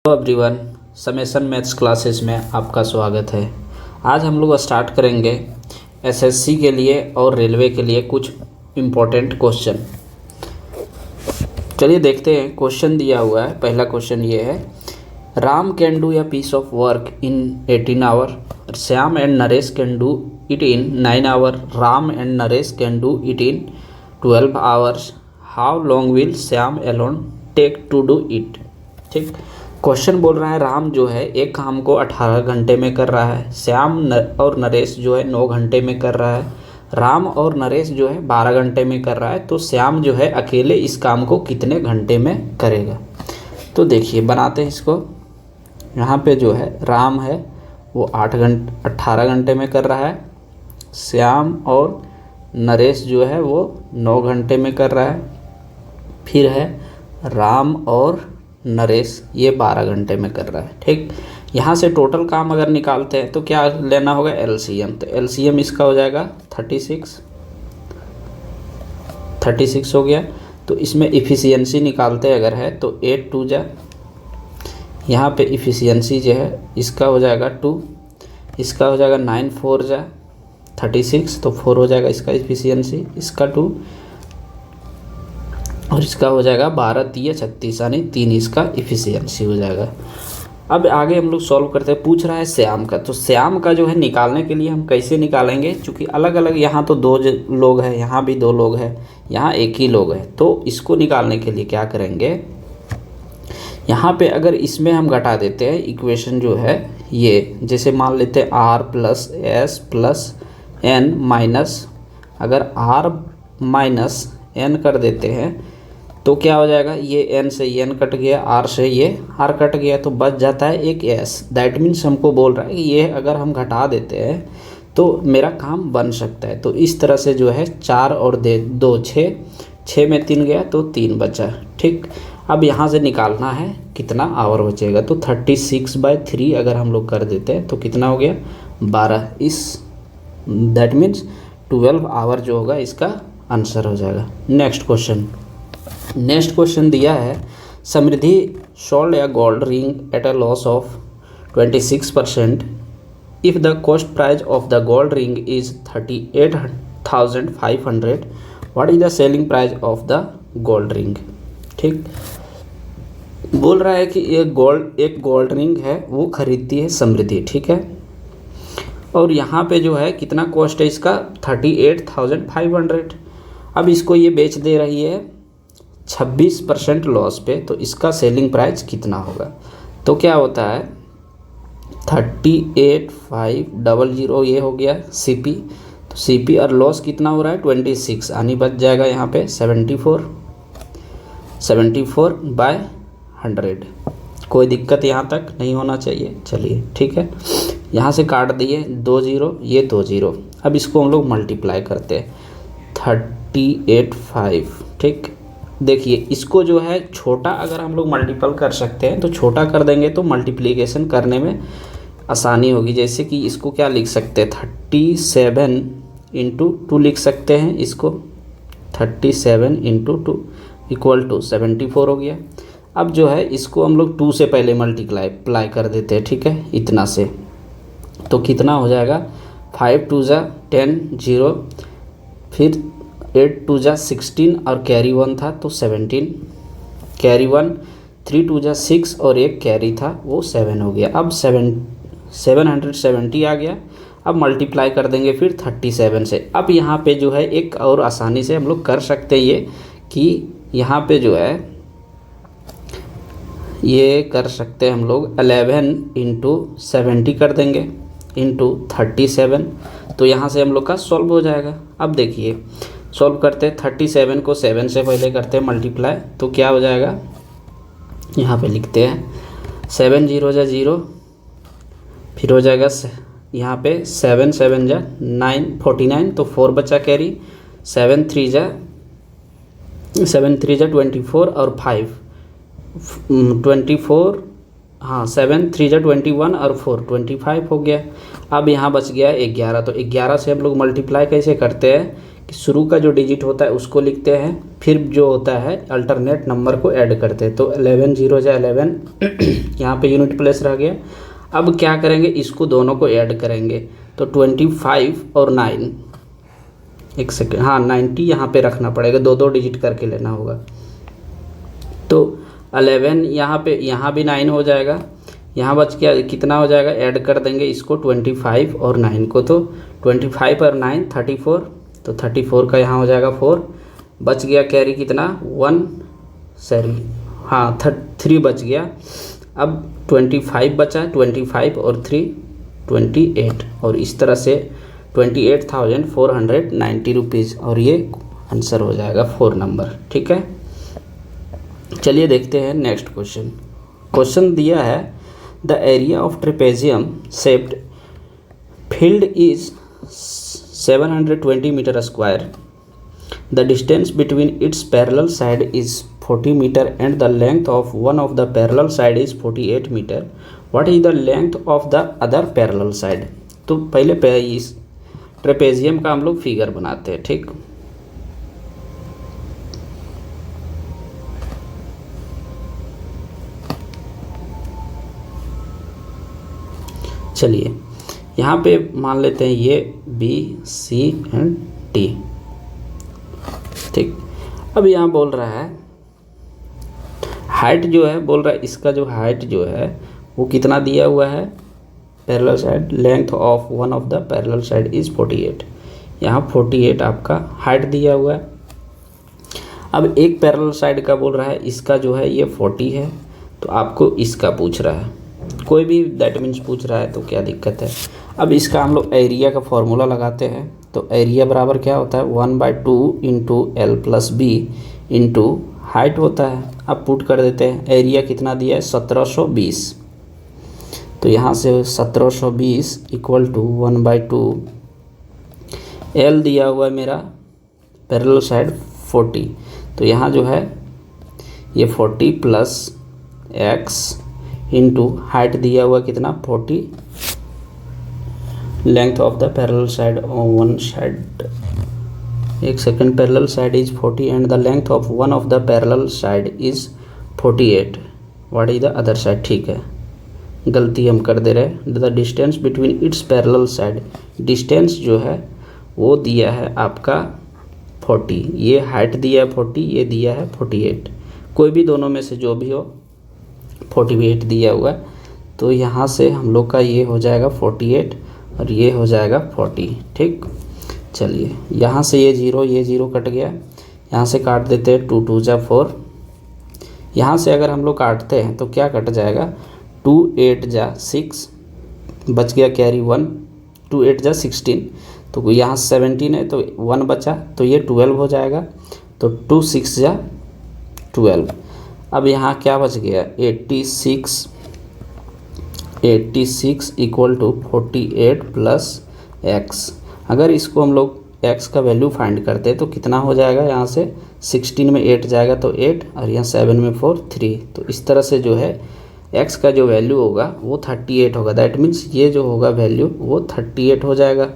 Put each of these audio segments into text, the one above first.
Hello everyone, summation maths classes में आपका स्वागत है। आज हम लोग स्टार्ट करेंगे एसएससी के लिए और रेलवे के लिए कुछ इम्पोर्टेंट क्वेश्चन। चलिए देखते हैं। क्वेश्चन दिया हुआ है। पहला क्वेश्चन ये है, Ram can do a piece of work in 18 hour, Shyam and Naresh can do it in 9 hour, Ram and Naresh can do it in 12 hours, how long will Shyam alone take to do it. ठीक, क्वेश्चन बोल रहा है राम जो है एक काम को 18 घंटे में कर रहा है, श्याम और नरेश जो है 9 घंटे में कर रहा है, राम और नरेश जो है 12 घंटे में कर रहा है। तो श्याम जो है अकेले इस काम को कितने घंटे में करेगा। तो देखिए बनाते हैं इसको। यहाँ पे जो है राम है वो 18 घंटे में कर रहा है, श्याम और नरेश जो है वो 9 घंटे में कर रहा है, फिर है राम और नरेश ये 12 घंटे में कर रहा है। ठीक, यहाँ से टोटल काम अगर निकालते हैं तो क्या लेना होगा, एलसीएम। तो एलसीएम इसका हो जाएगा 36 हो गया। तो इसमें इफ़िशियंसी निकालते अगर है तो 8 2 जा, यहाँ पे इफ़िशियंसी जो है इसका हो जाएगा 2, इसका हो जाएगा 9 4 जा 36, तो 4 हो जाएगा इसका इफ़िशियंसी, इसका 2 और इसका हो जाएगा 12 3 36, यानी 3 इसका इफ़िशियंसी हो जाएगा। अब आगे हम लोग सॉल्व करते हैं। पूछ रहा है श्याम का, तो श्याम का जो है निकालने के लिए हम कैसे निकालेंगे, क्योंकि अलग अलग यहाँ तो 2 लोग हैं, यहाँ भी 2 लोग हैं, यहाँ एक ही लोग है। तो इसको निकालने के लिए क्या करेंगे, यहाँ पे अगर इसमें हम घटा देते हैं इक्वेशन जो है ये, जैसे मान लेते हैं r plus s plus n minus, अगर r माइनस एन कर देते हैं तो क्या हो जाएगा, ये n से ये n कट गया, r से ये r कट गया, तो बच जाता है एक s। दैट मीन्स हमको बोल रहा है कि ये अगर हम घटा देते हैं तो मेरा काम बन सकता है। तो इस तरह से जो है 4 और 2 6 में 3 गया तो 3 बचा। ठीक, अब यहाँ से निकालना है कितना आवर बचेगा, तो 36/3 अगर हम लोग कर देते हैं तो कितना हो गया 12। दैट मीन्स 12 आवर जो होगा इसका आंसर हो जाएगा। नेक्स्ट क्वेश्चन दिया है, समृद्धि sold a gold ring at a loss of 26%. If the cost price of the gold ring is 38,500, what is the selling price of the gold ring? ठीक, बोल रहा है कि एक गोल्ड रिंग है वो खरीदती है समृद्धि। ठीक है, और यहाँ पे जो है कितना कॉस्ट है इसका 38,500। अब इसको ये बेच दे रही है 26% लॉस पे, तो इसका सेलिंग प्राइस कितना होगा। तो क्या होता है 38,500 ये हो गया सीपी, तो सीपी और लॉस कितना हो रहा है 26, यानी बच जाएगा यहाँ पे 74/100। कोई दिक्कत यहाँ तक नहीं होना चाहिए। चलिए ठीक है, यहाँ से काट दिए 2 0, ये 2 0। अब इसको हम लोग मल्टीप्लाई करते हैं 38,500। ठीक, देखिए इसको जो है छोटा अगर हम लोग मल्टीपल कर सकते हैं तो छोटा कर देंगे तो मल्टीप्लिकेशन करने में आसानी होगी। जैसे कि इसको क्या लिख सकते हैं 37 × 2 लिख सकते हैं, इसको 37 × 2 = 74 हो गया। अब जो है इसको हम लोग 2 से पहले मल्टीप्लाई कर देते हैं। ठीक है, इतना से तो कितना हो जाएगा 5 2 जा 10 0, फिर 8 2 जा 16 और कैरी 1 था तो 17, कैरी 1, 3 2 जा 6 और एक कैरी था वो 7 हो गया। अब 770 आ गया। अब मल्टीप्लाई कर देंगे फिर 37 से। अब यहाँ पे जो है एक और आसानी से हम लोग कर सकते हैं ये, कि यहाँ पे जो है ये कर सकते हैं हम लोग 11 × 70 कर देंगे × 37, तो यहाँ से हम लोग का सॉल्व हो जाएगा। अब देखिए सॉल्व करते हैं, 37 को 7 से पहले करते हैं मल्टीप्लाई, तो क्या हो जाएगा यहाँ पे लिखते हैं 7 0 जा 0, फिर हो जाएगा यहाँ पे 7 7 जा 9 49, तो 4 बचा कैरी, 7 3 जा 24 और 5 24, हाँ 7 3 जा 21 और 4 25 हो गया। अब यहाँ बच गया 11, तो 11 से हम लोग मल्टीप्लाई कैसे करते हैं शुरू का जो डिजिट होता है उसको लिखते हैं, फिर जो होता है अल्टरनेट नंबर को ऐड करते हैं। तो 11 0 जा 11 यहाँ पे यूनिट प्लेस रह गया। अब क्या करेंगे, इसको दोनों को ऐड करेंगे तो 25 और 9, एक सेकेंड, हाँ 90 यहाँ पे रखना पड़ेगा, दो दो डिजिट करके लेना होगा। तो 11 यहाँ भी 9 हो जाएगा, यहाँ बच गया कितना हो जाएगा, ऐड कर देंगे इसको 25 और 9 को। तो 25 और 9 34, तो 34 का यहाँ हो जाएगा 4, बच गया कैरी कितना 1, सॉरी हाँ 3 बच गया। अब 25 बचा, 25 और 3 28, और इस तरह से 28,490 रुपीज़, और ये आंसर हो जाएगा 4 नंबर। ठीक है, चलिए देखते हैं नेक्स्ट क्वेश्चन। क्वेश्चन दिया है the area of trapezium shaped field is 720 metre square, the distance between its parallel side is 40 metre and the length of one of the parallel side is 48 metre, what is the length of the other parallel side. तो पहले इस trapezium का हम लोग figure बनाते हैं। ठीक, चलिए यहाँ पे मान लेते हैं ये बी सी एंड डी। ठीक, अब यहाँ बोल रहा है हाइट जो है, बोल रहा है इसका जो हाइट जो है वो कितना दिया हुआ है, parallel side, length of one of the parallel side is 48, यहाँ 48 आपका हाइट दिया हुआ है। अब एक पैरेलल साइड का बोल रहा है इसका जो है ये 40 है, तो आपको इसका पूछ रहा है, कोई भी दैट मीन्स पूछ रहा है तो क्या दिक्कत है। अब इसका हम लोग एरिया का फॉर्मूला लगाते हैं। तो एरिया बराबर क्या होता है 1/2 into l plus b into height होता है। अब पुट कर देते हैं, एरिया कितना दिया है 1720, तो यहाँ से 1720 इक्वल टू 1/2, एल दिया हुआ है मेरा पैरेलल साइड 40, तो यहाँ जो है ये 40 प्लस एक्स इंटू हाइट दिया हुआ कितना 40, length of the parallel side on one side, एक second, parallel side is 40 and the length of one of the parallel side is 48, what is the other side. ठीक है, गलती हम कर दे रहे, the distance between its parallel side, distance जो है वो दिया है आपका 40, ये हाइट दिया है 40, ये दिया है 48, कोई भी दोनों में से जो भी हो 48 दिया हुआ है। तो यहाँ से हम लोग का ये हो जाएगा 48 और ये हो जाएगा 40। ठीक, चलिए यहाँ से ये जीरो कट गया, यहाँ से काट देते हैं 2 2 जा 4, यहाँ से अगर हम लोग काटते हैं तो क्या कट जाएगा 2 8 जा 6, बच गया कैरी 1, 2 8 जा 16, तो यहाँ 17 है तो 1 बचा, तो ये 12 हो जाएगा, तो 2 6 जा 12। अब यहाँ क्या बच गया 86 इक्वल टू 48 प्लस एक्स। अगर इसको हम लोग एक्स का वैल्यू फाइंड करते हैं तो कितना हो जाएगा, यहाँ से 16 में 8 जाएगा तो 8, और यहाँ 7 में 4 3, तो इस तरह से जो है एक्स का जो वैल्यू होगा वो 38 होगा, दैट मीन्स ये जो होगा वैल्यू वो 38 हो जाएगा।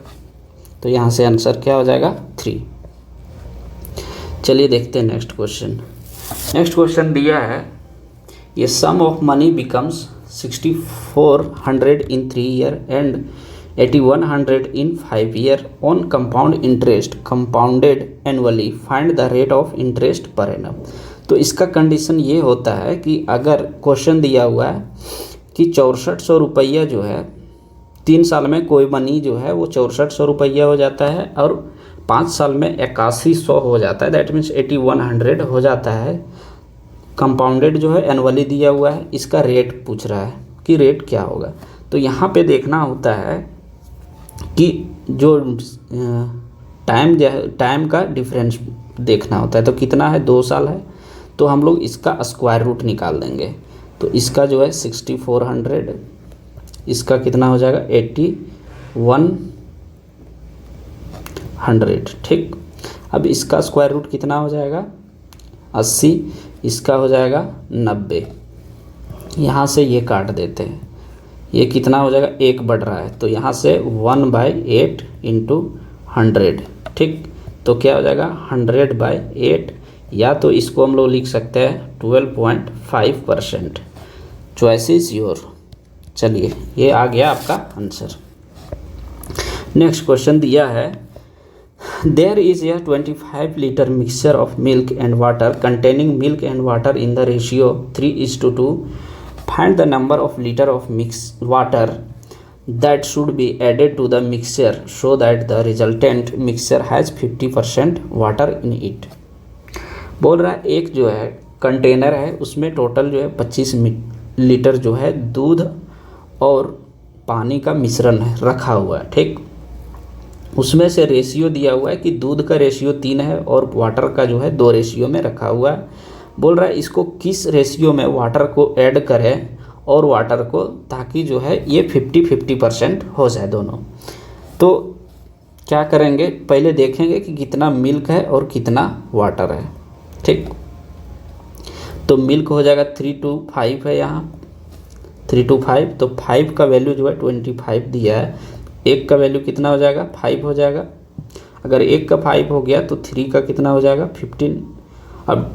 तो यहाँ से आंसर क्या हो जाएगा 3। चलिए देखते हैं नेक्स्ट क्वेश्चन। नेक्स्ट क्वेश्चन दिया है ये sum of money becomes 6400 in 3 year and 8100 in 5 year on compound interest compounded annually, find the rate of interest per annum. तो इसका कंडीशन ये होता है कि अगर क्वेश्चन दिया हुआ है कि 6400 रुपया जो है 3 साल में कोई मनी जो है वो 6400 रुपया हो जाता है, और 5 साल में 8100 हो जाता है, दैट मीन्स 8100 हो जाता है। कंपाउंडेड जो है एनुअली दिया हुआ है, इसका रेट पूछ रहा है कि रेट क्या होगा। तो यहाँ पे देखना होता है कि जो टाइम का डिफरेंस देखना होता है, तो कितना है 2 साल है, तो हम लोग इसका स्क्वायर रूट निकाल देंगे। तो इसका जो है 6400, इसका कितना हो जाएगा 8100। ठीक, अब इसका स्क्वायर रूट कितना हो जाएगा 80, इसका हो जाएगा 90। यहाँ से ये काट देते हैं, ये कितना हो जाएगा 1 बढ़ रहा है, तो यहाँ से 1/8 इंटू 100। ठीक, तो क्या हो जाएगा 100/8, या तो इसको हम लोग लिख सकते हैं 12.5%। Choice is your. चलिए ये आ गया आपका आंसर। नेक्स्ट क्वेश्चन दिया है, there is a 25 litre mixture of milk and water containing milk and water in the ratio 3:2। Find the number of litre of mix water that should be added to the mixture so that the resultant mixture has 50% water in it। बोल रहा है एक जो है container है, उसमें total जो है 25 लीटर जो है दूध और पानी का मिश्रण है रखा हुआ है, ठीक। उसमें से रेशियो दिया हुआ है कि दूध का रेशियो 3 है और वाटर का जो है 2 रेशियो में रखा हुआ है। बोल रहा है इसको किस रेशियो में वाटर को ऐड करें और वाटर को, ताकि जो है ये 50-50% हो जाए दोनों। तो क्या करेंगे, पहले देखेंगे कि कितना मिल्क है और कितना वाटर है, ठीक। तो मिल्क हो जाएगा 3 to 5 है, यहाँ 3 to 5, तो 5 का वैल्यू जो है 25 दिया है। एक का वैल्यू कितना हो जाएगा, 5 हो जाएगा। अगर एक का 5 हो गया तो 3 का कितना हो जाएगा, 15। अब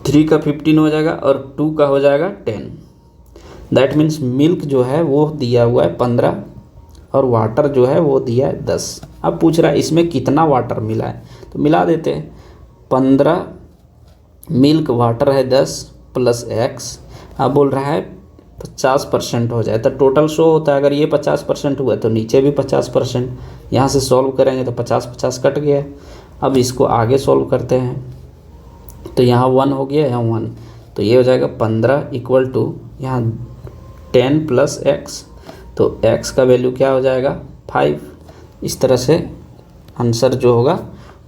3 का 15 हो जाएगा और 2 का हो जाएगा 10। दैट मीन्स मिल्क जो है वो दिया हुआ है 15 और वाटर जो है वो दिया है 10। अब पूछ रहा है इसमें कितना वाटर मिला है, तो मिला देते हैं। 15 मिल्क वाटर है 10 प्लस x। अब बोल रहा है 50% हो जाए तो टोटल शो होता है। अगर ये 50% हुआ तो नीचे भी 50%। यहाँ से सॉल्व करेंगे तो 50-50 कट गया। अब इसको आगे सॉल्व करते हैं तो यहाँ 1 हो गया, यहाँ 1, तो ये हो जाएगा 15 इक्वल टू यहाँ 10 प्लस x, तो x का वैल्यू क्या हो जाएगा 5। इस तरह से आंसर जो होगा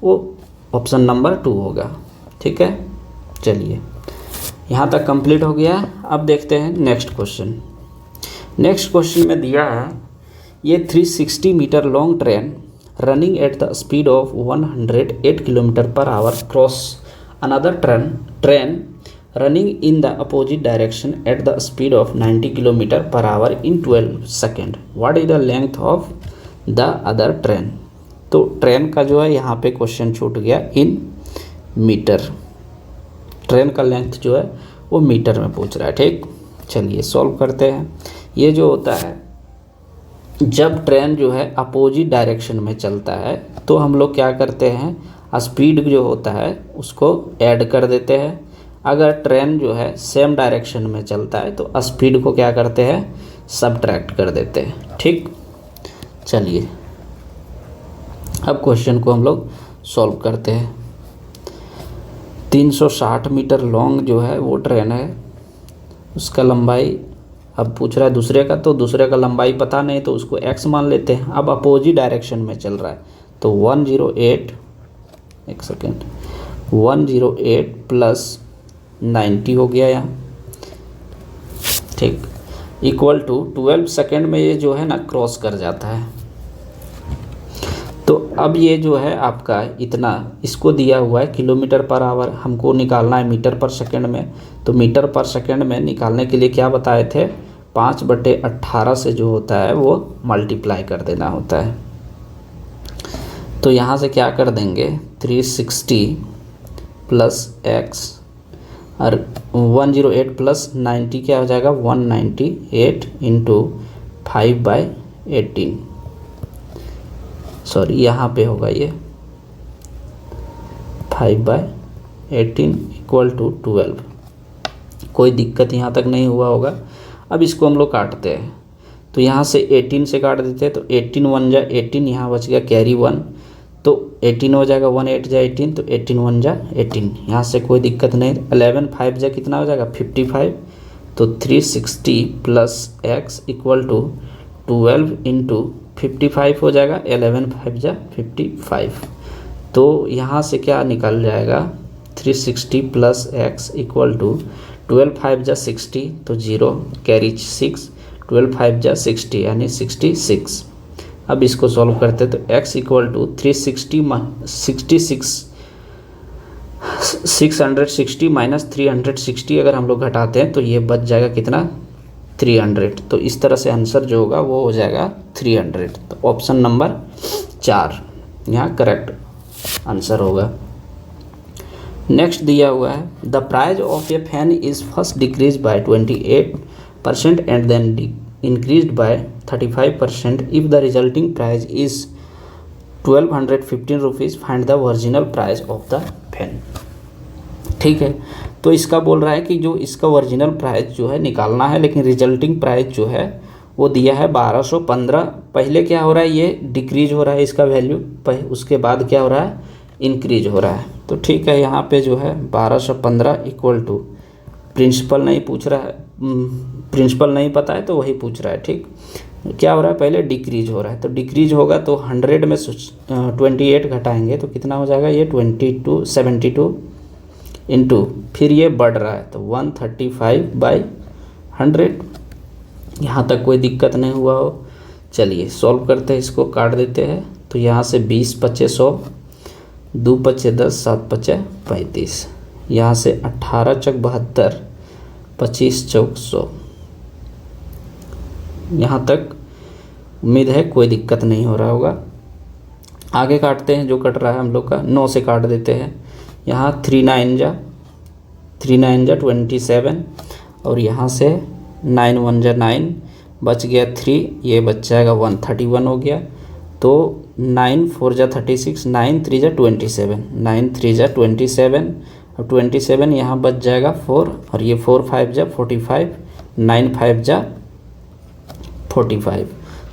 वो ऑप्शन नंबर 2 होगा, ठीक है। चलिए यहाँ तक कंप्लीट हो गया। अब देखते हैं नेक्स्ट क्वेश्चन। नेक्स्ट क्वेश्चन में दिया है ये 360 metre long train running at the speed of 108 kilometre per hour cross another train running in the opposite direction at the speed of 90 km per hour in 12 seconds. What is the length of the other train? तो train का जो है यहाँ पे question छूट गया in metre. Train का length जो है वो मीटर में पूछ रहा है, ठीक। चलिए सॉल्व करते हैं। ये जो होता है जब ट्रेन जो है अपोजिट डायरेक्शन में चलता है तो हम लोग क्या करते हैं, स्पीड जो होता है उसको ऐड कर देते हैं। अगर ट्रेन जो है सेम डायरेक्शन में चलता है तो स्पीड को क्या करते हैं, सबट्रैक्ट कर देते हैं, ठीक। चलिए अब क्वेश्चन को हम लोग सॉल्व करते हैं। 360 मीटर लॉन्ग जो है वो ट्रेन है, उसका लंबाई अब पूछ रहा है दूसरे का, तो दूसरे का लंबाई पता नहीं तो उसको x मान लेते हैं। अब अपोजिट डायरेक्शन में चल रहा है तो 108 प्लस 90 हो गया यहाँ, ठीक, इक्वल टू 12 सेकेंड में ये जो है ना क्रॉस कर जाता है। तो अब ये जो है आपका इतना, इसको दिया हुआ है किलोमीटर पर आवर, हमको निकालना है मीटर पर सेकेंड में। तो मीटर पर सेकेंड में निकालने के लिए क्या बताए थे, 5/18 से जो होता है वो मल्टीप्लाई कर देना होता है। तो यहाँ से क्या कर देंगे, 360 प्लस x और 108 प्लस 90 क्या हो जाएगा, 198 इंटू 5/18। सॉरी यहाँ पे होगा ये 5/18 इक्वल टू 12। कोई दिक्कत यहाँ तक नहीं हुआ होगा। अब इसको हम लोग काटते हैं तो यहाँ से 18 से काट देते हैं तो 18 1 जा 18, यहाँ बच गया कैरी 1, तो 18 हो जाएगा, 1 8 जा 18, तो 18 1 जा 18, यहाँ से कोई दिक्कत नहीं। 11 5 जा कितना हो जाएगा 55, तो 360 plus x equal to 12 into 55 हो जाएगा, 11 5 जा 55। तो यहाँ से क्या निकल जाएगा, 360 प्लस x इक्वल टू 12 5 जा 60, तो 0 कैरी 6, 12 5 जा 60 यानी 66। अब इसको सॉल्व करते हैं तो x इक्वल टू 660 माइनस 360 अगर हम लोग घटाते हैं तो ये बच जाएगा कितना, 300। तो इस तरह से आंसर जो होगा वो हो जाएगा 300। तो ऑप्शन नंबर 4 यहाँ करेक्ट आंसर होगा। नेक्स्ट दिया हुआ है the price of a fan is first decrease by 28% and then increased by 35% if the resulting price is 1215 rupees, find the original price of the fan. ठीक है, तो इसका बोल रहा है कि जो इसका ओरिजिनल प्राइस जो है निकालना है, लेकिन रिजल्टिंग प्राइस जो है वो दिया है 1215। पहले क्या हो रहा है, ये डिक्रीज हो रहा है इसका वैल्यू, उसके बाद क्या हो रहा है, इंक्रीज हो रहा है। तो ठीक है, यहाँ पे जो है 1215 इक्वल टू प्रिंसिपल नहीं पूछ रहा है, प्रिंसिपल नहीं पता है तो वही पूछ रहा है। ठीक, क्या हो रहा है, पहले डिक्रीज हो रहा है, तो डिक्रीज होगा तो 100 में 28 घटाएंगे तो कितना हो जाएगा, ये 72 इंटू, फिर ये बढ़ रहा है तो 135/100। यहाँ तक कोई दिक्कत नहीं हुआ हो। चलिए सॉल्व करते हैं, इसको काट देते हैं। तो यहाँ से 20 पच्चे 100, 2 पच्चे 10, 7 पच्चे 35, यहाँ से 18 चौक 72, 25 चौक 100। यहाँ तक उम्मीद है कोई दिक्कत नहीं हो रहा होगा। आगे काटते हैं, जो कट रहा है हम लोग का 9 से काट देते हैं। यहाँ 3 9 जा 27, और यहाँ से 9 1 जा 9, बच गया 3, ये बच जाएगा 131 हो गया। तो 9 4 जा 36, 9 3 जा 27, 9 3 जा 27, और 27 यहाँ बच जाएगा 4, और ये 4 5 जा 45, 9 5 जा 45।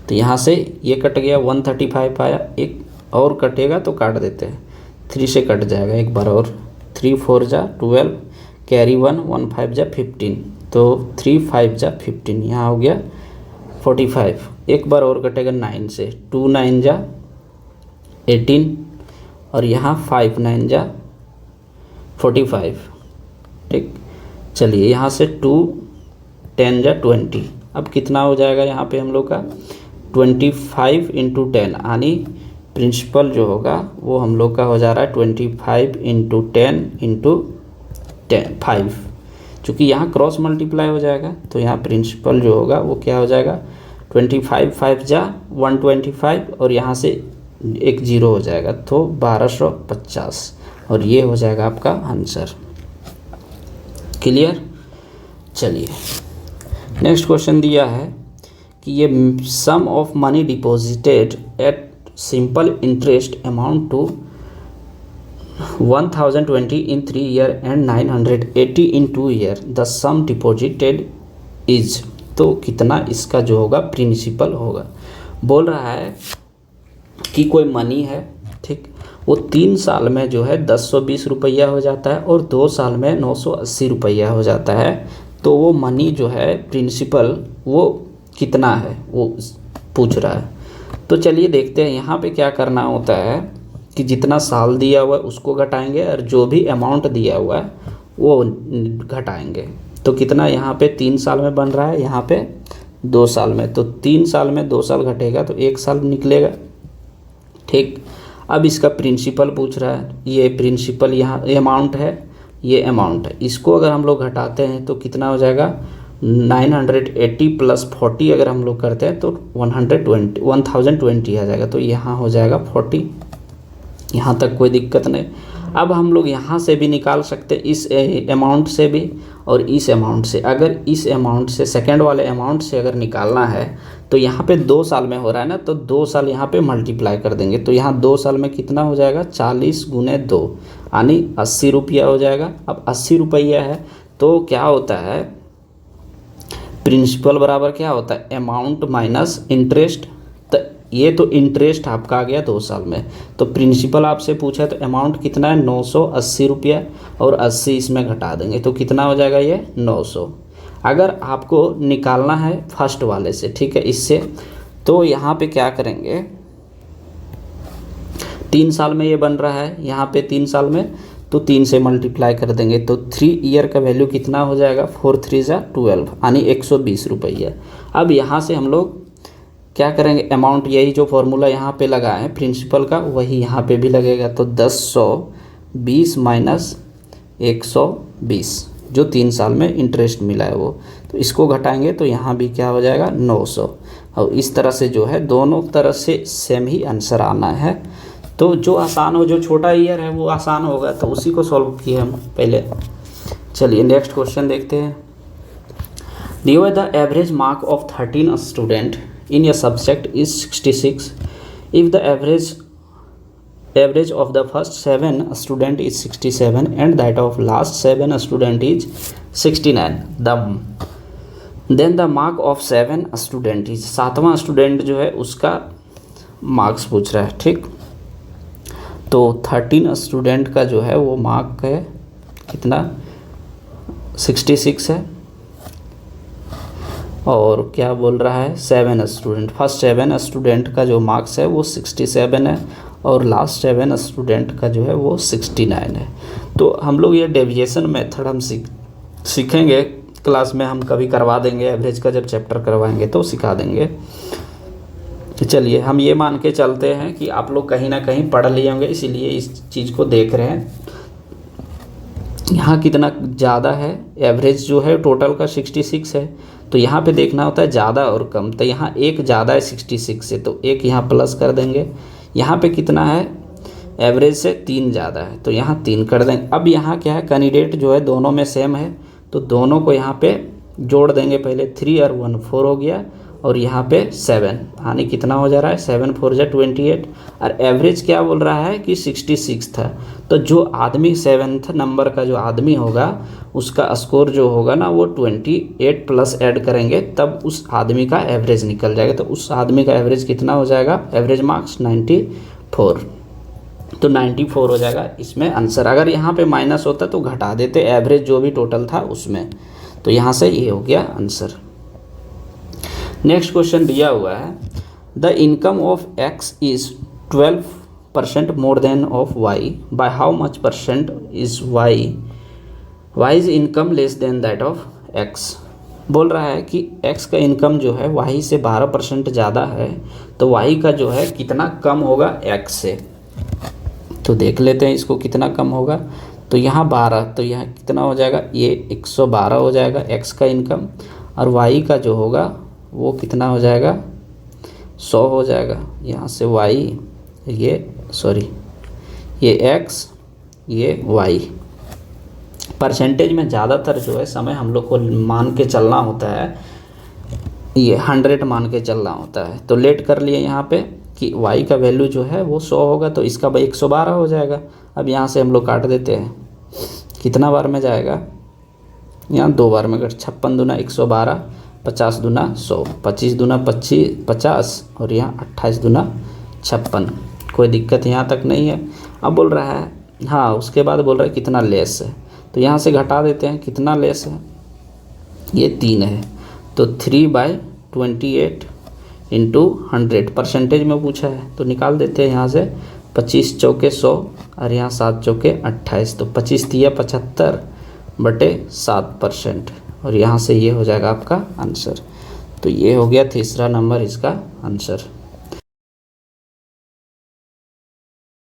तो यहाँ से ये कट गया, 135 आया। एक और कटेगा तो काट देते हैं, 3 से कट जाएगा एक बार और, 3 4 जा 12, कैरी 1 1 5 जा 15, तो 3 5 जा 15, यहाँ हो गया 45। एक बार और कटेगा 9 से, 2 9 जा 18, और यहाँ 5 9 जा 45। ठीक, चलिए यहाँ से 2 10 जा 20, अब कितना हो जाएगा यहाँ पे हम लोग का 25 इंटू 10, यानी प्रिंसिपल जो होगा वो हम लोग का हो जा रहा है 25 इंटू 10 इंटू 5, चूँकि यहाँ क्रॉस मल्टीप्लाई हो जाएगा तो यहाँ प्रिंसिपल जो होगा वो क्या हो जाएगा 25 5 जा 125, और यहाँ से एक 0 हो जाएगा तो 1250, और ये हो जाएगा आपका आंसर। क्लियर। चलिए नेक्स्ट क्वेश्चन दिया है कि ये sum of money deposited at simple interest amount to 1020 in 3 year and 980 in 2 year, the sum deposited is, तो कितना इसका जो होगा प्रिंसिपल होगा। बोल रहा है कि कोई मनी है, ठीक, वो 3 साल में जो है 1020 रुपया हो जाता है और 2 साल में 980 रुपया हो जाता है। तो वो मनी जो है प्रिंसिपल वो कितना है वो पूछ रहा है। तो चलिए देखते हैं यहाँ पे क्या करना होता है कि जितना साल दिया हुआ है उसको घटाएंगे और जो भी अमाउंट दिया हुआ है वो घटाएंगे। तो कितना यहाँ पे 3 साल में बन रहा है, यहाँ पे 2 साल में, तो 3 साल में 2 साल घटेगा तो 1 साल निकलेगा। ठीक, अब इसका प्रिंसिपल पूछ रहा है, ये प्रिंसिपल यहाँ अमाउंट है, ये अमाउंट है, इसको अगर हम लोग घटाते हैं तो कितना हो जाएगा 980 + 40 अगर हम लोग करते हैं तो 1020 आ जाएगा। तो यहाँ हो जाएगा 40, यहाँ तक कोई दिक्कत नहीं। अब हम लोग यहाँ से भी निकाल सकते हैं, इस अमाउंट से भी और इस अमाउंट से। अगर इस अमाउंट से सेकंड वाले अमाउंट से अगर निकालना है तो यहाँ पे 2 साल में हो रहा है ना, तो 2 साल यहाँ पे मल्टीप्लाई कर देंगे। तो यहाँ 2 साल में कितना हो जाएगा 40 × 2 यानी 80 रुपया हो जाएगा। अब 80 रुपया है तो क्या होता है, प्रिंसिपल बराबर क्या होता है अमाउंट माइनस इंटरेस्ट। तो ये तो इंटरेस्ट आपका आ गया 2 साल में, तो प्रिंसिपल आपसे पूछा तो अमाउंट कितना है 980 रुपया, और 80 इसमें घटा देंगे तो कितना हो जाएगा ये 900। अगर आपको निकालना है फर्स्ट वाले से, ठीक है, इससे, तो यहाँ पे क्या करेंगे, 3 साल में ये बन रहा है, यहाँ पे 3 साल में, तो 3 से मल्टीप्लाई कर देंगे तो 3 ईयर का वैल्यू कितना हो जाएगा 4 3 जा 12 यानी 120 रुपया। अब यहाँ से हम लोग क्या करेंगे, अमाउंट यही जो फॉर्मूला यहाँ पे लगा है प्रिंसिपल का वही यहाँ पे भी लगेगा। तो 1020 माइनस 120 जो 3 साल में इंटरेस्ट मिला है वो, तो इसको घटाएंगे तो यहाँ भी क्या हो जाएगा 900। और इस तरह से जो है दोनों तरह से सेम ही आंसर आना है। तो जो आसान हो, जो छोटा ईयर है वो आसान होगा, तो उसी को सॉल्व किए हम पहले। चलिए नेक्स्ट क्वेश्चन देखते हैं। Given the average mark of 13 student in a subject is 66 if the average of the first 7 student is 67 and that of last 7 student is 69, then the mark of 7 student is, सातवां student जो है उसका marks पूछ रहा है। ठीक, तो 13 student का जो है वो मार्क है कितना, 66 है, और क्या बोल रहा है, 7 स्टूडेंट, फर्स्ट 7 स्टूडेंट का जो मार्क्स है वो 67 है और लास्ट 7 स्टूडेंट का जो है वो 69 है। तो हम लोग ये डेविएशन मेथड हम सीखेंगे क्लास में, हम कभी करवा देंगे, एवरेज का जब चैप्टर करवाएंगे तो सिखा देंगे। चलिए हम ये मान के चलते हैं कि आप लोग कहीं ना कहीं पढ़ लिए होंगे, इसीलिए इस चीज़ को देख रहे हैं। यहाँ कितना ज़्यादा है, एवरेज जो है टोटल का 66 है, तो यहाँ पे देखना होता है ज़्यादा और कम, तो यहाँ एक ज़्यादा है 66 से, तो एक यहाँ प्लस कर देंगे। यहाँ पे कितना है, एवरेज से 3 ज़्यादा है, तो यहाँ 3 कर देंगे। अब यहाँ क्या है, कैंडिडेट जो है दोनों में सेम है, तो दोनों को यहाँ पे जोड़ देंगे, पहले 3 और 1 4 हो गया, और यहाँ पे 7 यानी कितना हो जा रहा है, 7 4 जा 28, और एवरेज क्या बोल रहा है कि 66 था। तो जो आदमी 7th नंबर का जो आदमी होगा उसका स्कोर जो होगा ना वो 28 प्लस ऐड करेंगे, तब उस आदमी का एवरेज निकल जाएगा। तो उस आदमी का एवरेज कितना हो जाएगा, एवरेज मार्क्स 94, तो 94 हो जाएगा इसमें आंसर। अगर यहाँ पे माइनस होता तो घटा देते एवरेज जो भी टोटल था उसमें, तो यहाँ से ये हो गया आंसर। नेक्स्ट क्वेश्चन दिया हुआ है, the income of x is 12% more than of y, by how much percent is y is income less than that of x. बोल रहा है कि एक्स का इनकम जो है वाई से 12% ज़्यादा है, तो वाई का जो है कितना कम होगा एक्स से। तो देख लेते हैं इसको कितना कम होगा, तो यहाँ 12, तो यहाँ कितना हो जाएगा, ये 112 हो जाएगा एक्स का इनकम, और वाई का जो होगा वो कितना हो जाएगा, 100 हो जाएगा। यहाँ से वाई, ये एक्स, ये वाई। परसेंटेज में ज़्यादातर जो है समय हम लोग को मान के चलना होता है, ये 100 मान के चलना होता है। तो लेट कर लिए यहाँ पे कि y का वैल्यू जो है वो 100 होगा, तो इसका 112 हो जाएगा। अब यहाँ से हम लोग काट देते हैं, कितना बार में जाएगा, यहाँ 2 बार में, 56 दूना 112, 50 दूना 100, 25 दूना 50, और यहाँ 28 दूना 56। कोई दिक्कत यहाँ तक नहीं है। अब बोल रहा है, हाँ उसके बाद बोल रहा है कितना लेस है, तो यहाँ से घटा देते हैं, कितना लेस है, ये 3 है, तो 3/28 इंटू 100 परसेंटेज में पूछा है, तो निकाल देते हैं यहाँ से, 25 चौके 100 और यहाँ 7 चौके 28, तो 25 दिया 75/7%, और यहाँ से ये हो जाएगा आपका आंसर। तो ये हो गया तीसरा नंबर इसका आंसर।